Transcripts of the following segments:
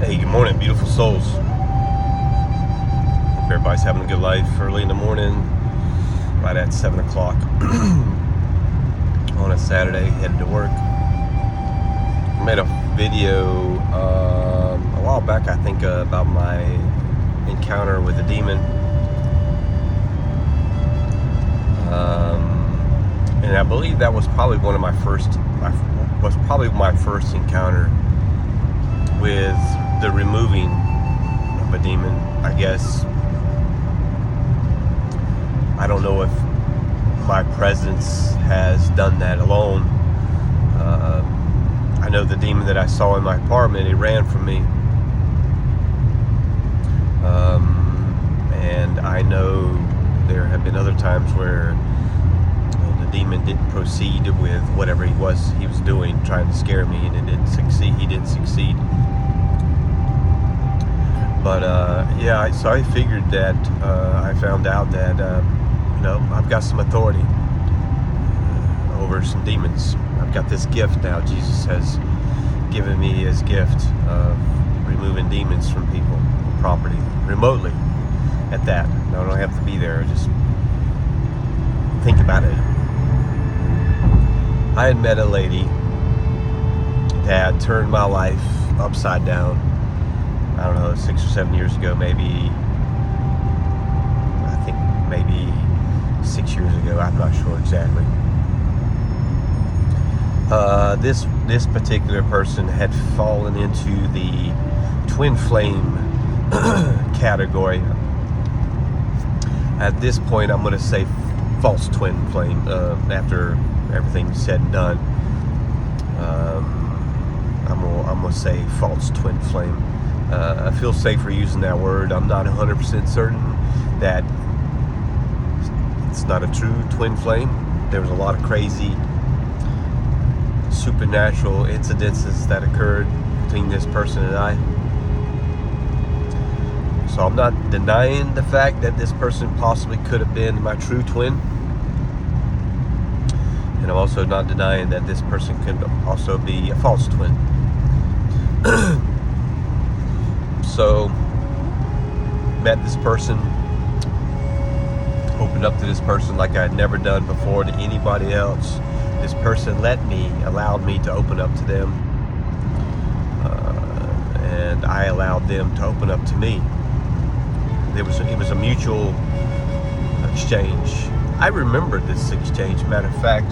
Hey, good morning, beautiful souls. Hope everybody's having a good life early in the morning, right at 7 o'clock on a Saturday, headed to work. I made a video a while back, I think, about my encounter with a demon. And I believe that was probably my first encounter with the removing of a demon, I guess. I don't know if my presence has done that alone. I know the demon that I saw in my apartment, it ran from me. And I know there have been other times where the demon didn't proceed with whatever he was doing, trying to scare me, and it didn't succeed. He didn't succeed. But yeah, so I figured that I found out that I've got some authority over some demons. I've got this gift now. Jesus has given me his gift of removing demons from people, property, remotely. At that, I don't have to be there. Just think about it. I had met a lady that turned my life upside down. I don't know, 6 or 7 years ago, maybe. I think maybe 6 years ago. I'm not sure exactly. This particular person had fallen into the twin flame category. At this point, I'm going to say false twin flame. After everything's said and done, I'm going to say false twin flame. I feel safer using that word. I'm not 100% certain that it's not a true twin flame. There was a lot of crazy supernatural incidences that occurred between this person and I. So I'm not denying the fact that this person possibly could have been my true twin. And I'm also not denying that this person could also be a false twin. So, met this person, opened up to this person like I had never done before to anybody else. This person allowed me to open up to them. And I allowed them to open up to me. It was a mutual exchange. I remember this exchange. Matter of fact,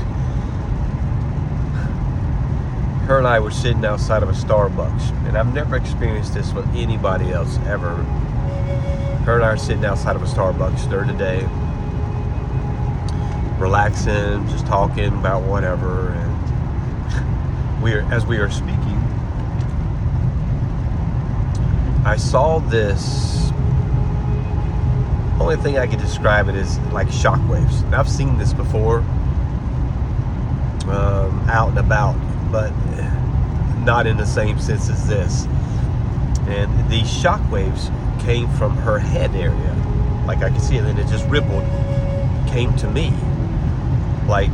her and I were sitting outside of a Starbucks, and I've never experienced this with anybody else ever. Her and I are sitting outside of a Starbucks during the day, relaxing, just talking about whatever, and as we were speaking, I saw this. Only thing I could describe it is like shockwaves. And I've seen this before, out and about, but not in the same sense as this. And these shockwaves came from her head area, like I could see it, and it just rippled, came to me, like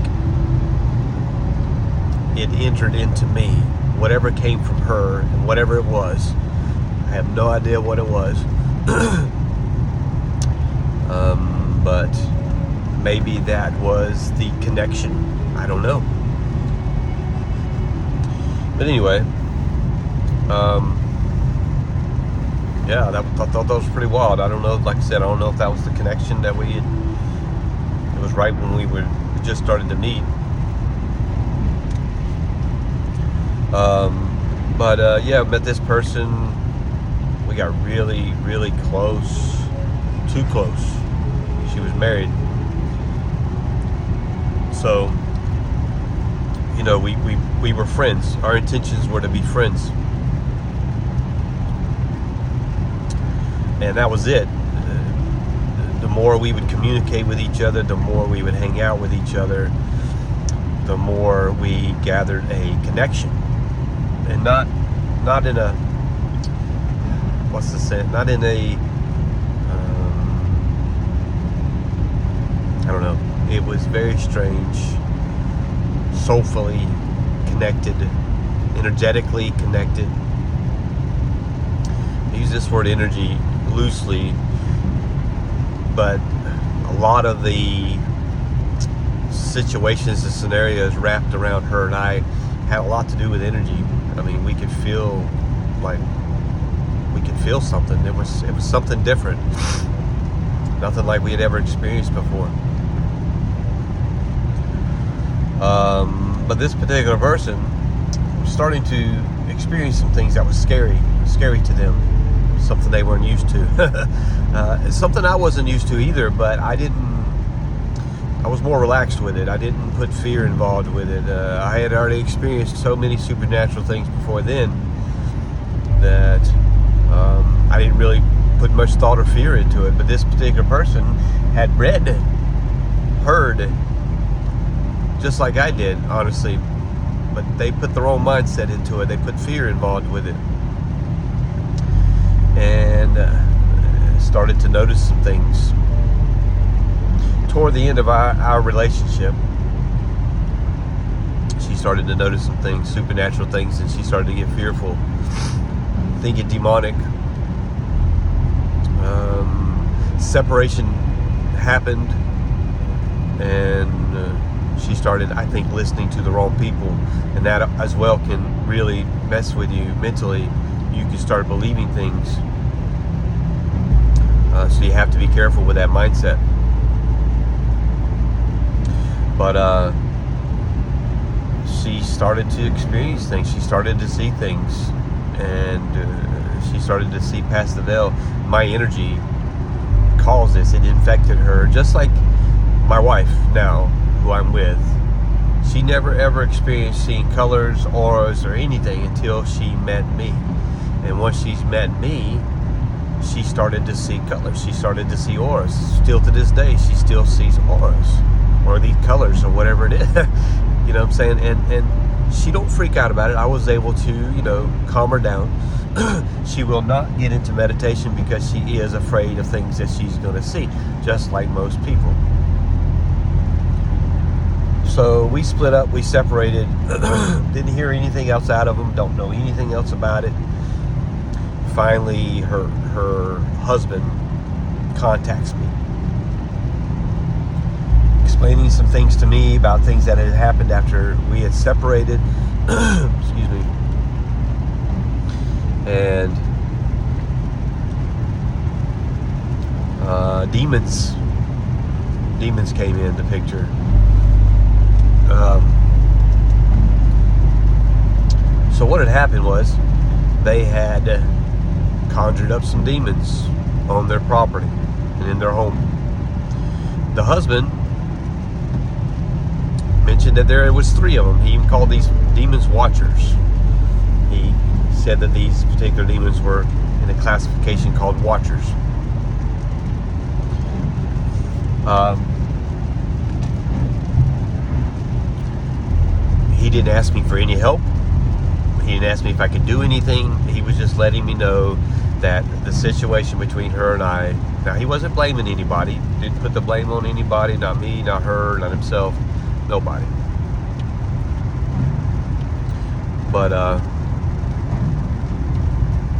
it entered into me. Whatever came from her, and whatever it was, I have no idea what it was. But maybe that was the connection. I don't know. But anyway, yeah, I thought that was pretty wild. I don't know, like I said, I don't know if that was the connection that it was right when we just started to meet. But yeah, met this person. We got really, really close. Too close. She was married. So, we were friends. Our intentions were to be friends. And that was it. The more we would communicate with each other, the more we would hang out with each other, the more we gathered a connection. And not in a, what's the sense? Not in a, I don't know. It was very strange, soulfully connected, energetically connected. use this word energy loosely, but a lot of the situations and scenarios wrapped around her and I had a lot to do with energy. I mean, we could feel something. It was something different. Nothing like we had ever experienced before. But this particular person was starting to experience some things that was scary to them. Something they weren't used to. It's something I wasn't used to either, but I was more relaxed with it. I didn't put fear involved with it. I had already experienced so many supernatural things before then that I didn't really put much thought or fear into it. But this particular person had heard, just like I did, honestly. But they put their own mindset into it. They put fear involved with it. And started to notice some things. Toward the end of our relationship, she started to notice some things, supernatural things, and she started to get fearful, thinking demonic. Separation happened, and she started, I think, listening to the wrong people, and that as well can really mess with you mentally. You can start believing things, so you have to be careful with that mindset. But she started to experience things. She started to see things, and she started to see past the veil. My energy caused this. It infected her, just like my wife now, who I'm with. She never ever experienced seeing colors, auras, or anything until she met me. And once she's met me, she started to see colors. She started to see auras. Still to this day, she still sees auras, or these colors, or whatever it is. You know what I'm saying? And she don't freak out about it. I was able to, calm her down. She will not get into meditation because she is afraid of things that she's going to see, just like most people. So we split up, we separated. Didn't hear anything else out of them, don't know anything else about it. Finally, her husband contacts me, explaining some things to me about things that had happened after we had separated. Excuse me. And demons came in the picture. So what had happened was they had conjured up some demons on their property and in their home. The husband mentioned that there was 3 of them. He even called these demons watchers. He said that these particular demons were in a classification called watchers. He didn't ask me for any help. He didn't ask me if I could do anything. He was just letting me know that the situation between her and I, now he wasn't blaming anybody, didn't put the blame on anybody, not me, not her, not himself, nobody. But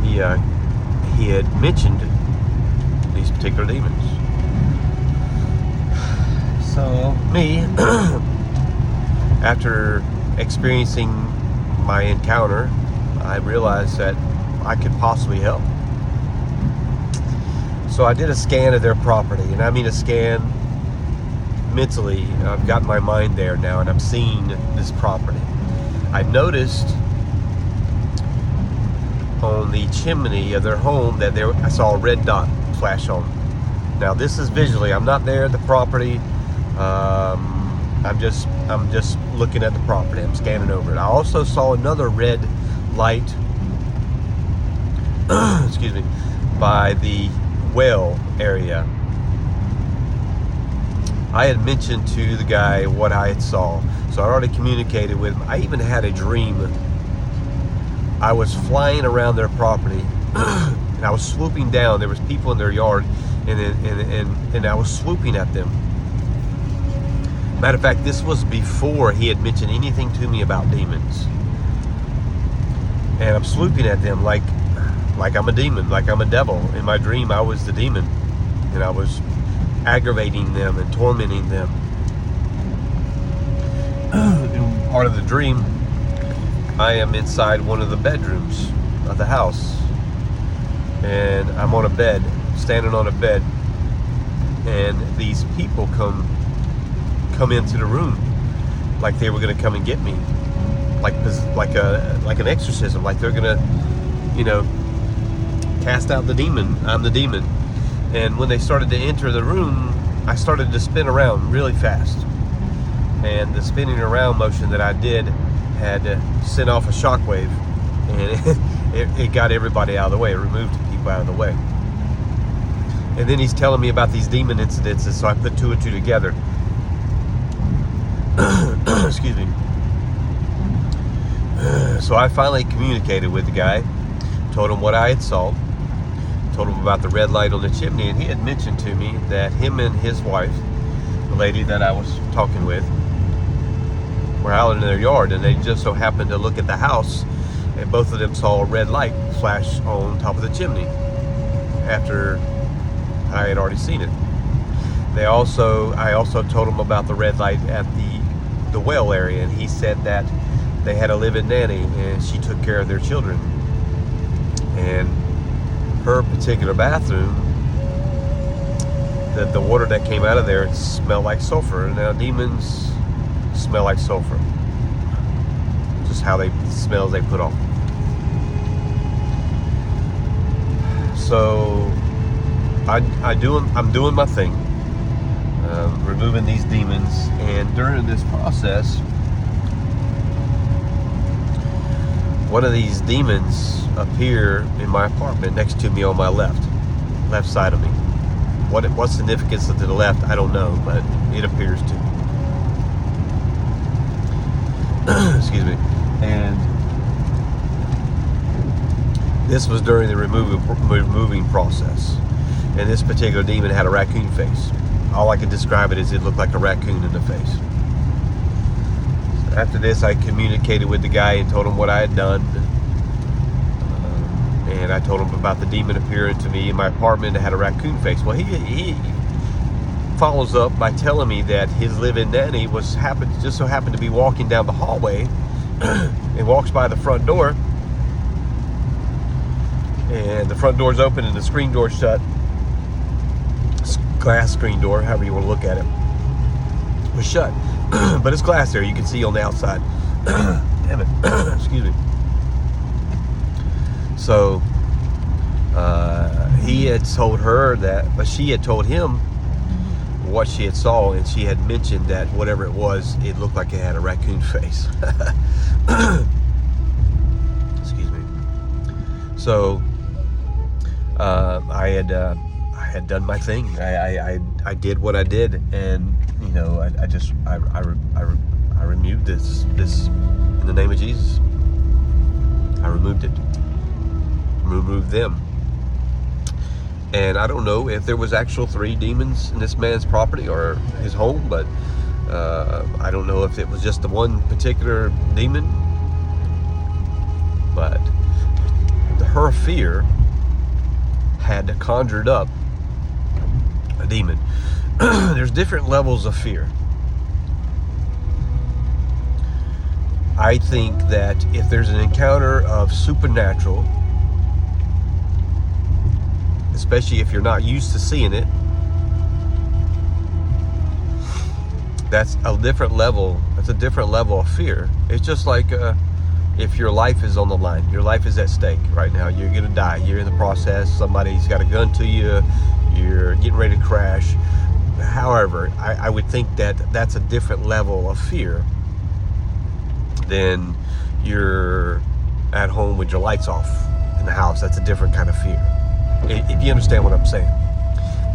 he had mentioned these particular demons. So me, after experiencing my encounter, I realized that I could possibly help. So I did a scan of their property, and I mean a scan mentally. I've got my mind there now, and I'm seeing this property. I noticed on the chimney of their home that I saw a red dot flash on. Now this is visually. I'm not there at the property. I'm just looking at the property. I'm scanning over it. I also saw another red light, excuse me, by the well area. I had mentioned to the guy what I had saw, so I already communicated with him. I even had a dream. I was flying around their property, and I was swooping down. There was people in their yard, and I was swooping at them. Matter of fact, this was before he had mentioned anything to me about demons. And I'm swooping at them like like I'm a demon, like I'm a devil. In my dream, I was the demon, and I was aggravating them and tormenting them. In part of the dream, I am inside one of the bedrooms of the house, and I'm on a bed, standing on a bed, and these people come into the room like they were going to come and get me, like an exorcism, like they're going to, cast out the demon. I'm the demon. And when they started to enter the room, I started to spin around really fast, and the spinning around motion that I did had sent off a shockwave, and it got everybody out of the way. It removed people out of the way. And then he's telling me about these demon incidences, so I put two and two together. Excuse me. So I finally communicated with the guy, told him what I had saw, told him about the red light on the chimney, and he had mentioned to me that him and his wife, the lady that I was talking with, were out in their yard, and they just so happened to look at the house, and both of them saw a red light flash on top of the chimney after I had already seen it. I also told him about the red light at the well area, and he said that they had a live-in nanny, and she took care of their children. And her particular bathroom, the water that came out of there, it smelled like sulfur. And now demons smell like sulfur. Just how the smells they put off. So I'm doing my thing, removing these demons, and during this process, one of these demons appear in my apartment next to me on my left side of me. What significance to the left, I don't know, but it appears to. Excuse me. And this was during the removing process. And this particular demon had a raccoon face. All I can describe it is it looked like a raccoon in the face. After this, I communicated with the guy and told him what I had done. And I told him about the demon appearing to me in my apartment that had a raccoon face. Well, he follows up by telling me that his live-in nanny just so happened to be walking down the hallway and walks by the front door. And the front door's open and the screen door's shut. Glass screen door, however you want to look at it, was shut. But it's glass there, you can see on the outside. Damn it. Excuse me. So he had told her that, but she had told him what she had saw, and she had mentioned that whatever it was, it looked like it had a raccoon face. Excuse me. So I had done my thing. I did what I did, and I removed this in the name of Jesus. I removed it. Removed them. And I don't know if there was actual 3 demons in this man's property or his home, but I don't know if it was just the one particular demon. But her fear had conjured up a demon. There's different levels of fear. I think that if there's an encounter of supernatural, especially if you're not used to seeing it, that's a different level. That's a different level of fear. It's just like if your life is on the line, your life is at stake right now. You're gonna die. You're in the process. Somebody's got a gun to you. You're getting ready to crash. However, I would think that that's a different level of fear than you're at home with your lights off in the house. That's a different kind of fear. If you understand what I'm saying.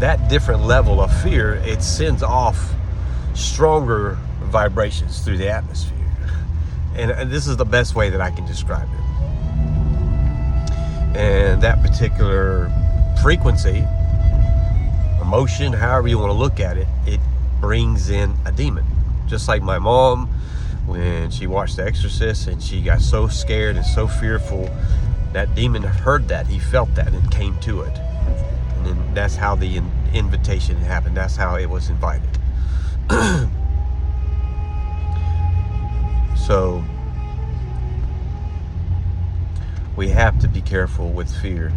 That different level of fear, it sends off stronger vibrations through the atmosphere. And this is the best way that I can describe it. And that particular frequency, emotion, however you want to look at it, it brings in a demon. Just like my mom, when she watched The Exorcist and she got so scared and so fearful That demon heard that, he felt that, and came to it. And then that's how the invitation happened. That's how it was invited. So we have to be careful with fear,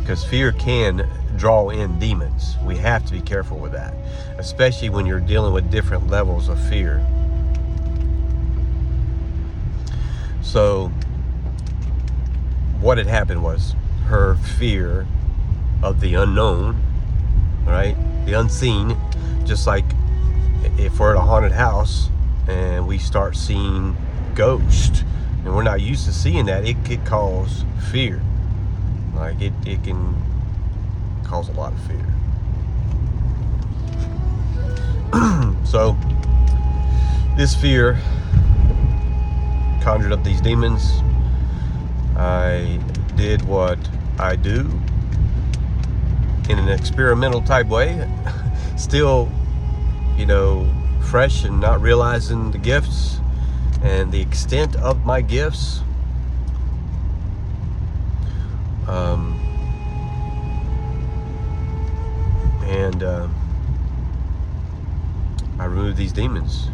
because fear can draw in demons. We have to be careful with that, especially when you're dealing with different levels of fear. So what had happened was her fear of the unknown, right? The unseen. Just like if we're at a haunted house and we start seeing ghosts and we're not used to seeing that, it could cause fear. Like it can cause a lot of fear. So this fear conjured up these demons. I did what I do in an experimental type way, still, you know, fresh and not realizing the gifts and the extent of my gifts. I removed these demons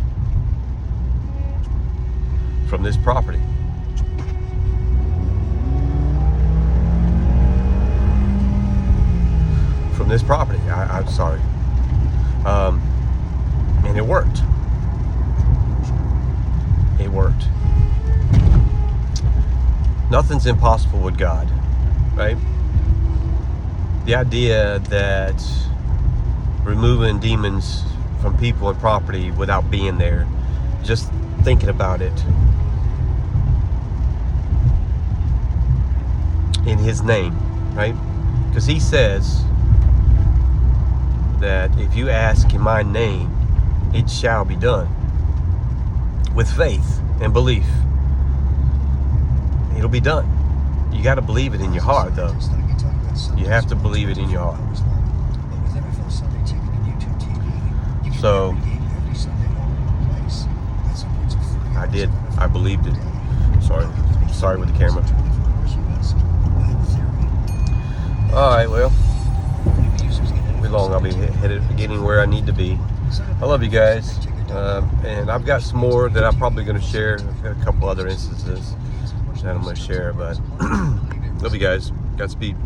from this property. I'm sorry. And it worked. It worked. Nothing's impossible with God, right? The idea that removing demons from people and property without being there, just thinking about it in His name, right? Because He says that if you ask in my name, it shall be done. With faith and belief, it'll be done. You got to believe it in your heart, though. You have to believe it in your heart. So I did. I believed it. Sorry with the camera. All right, well, long I'll be headed, getting where I need to be. I love you guys, and I've got some more that I'm probably going to share. I've got a couple other instances that I'm going to share, but love you guys. Godspeed.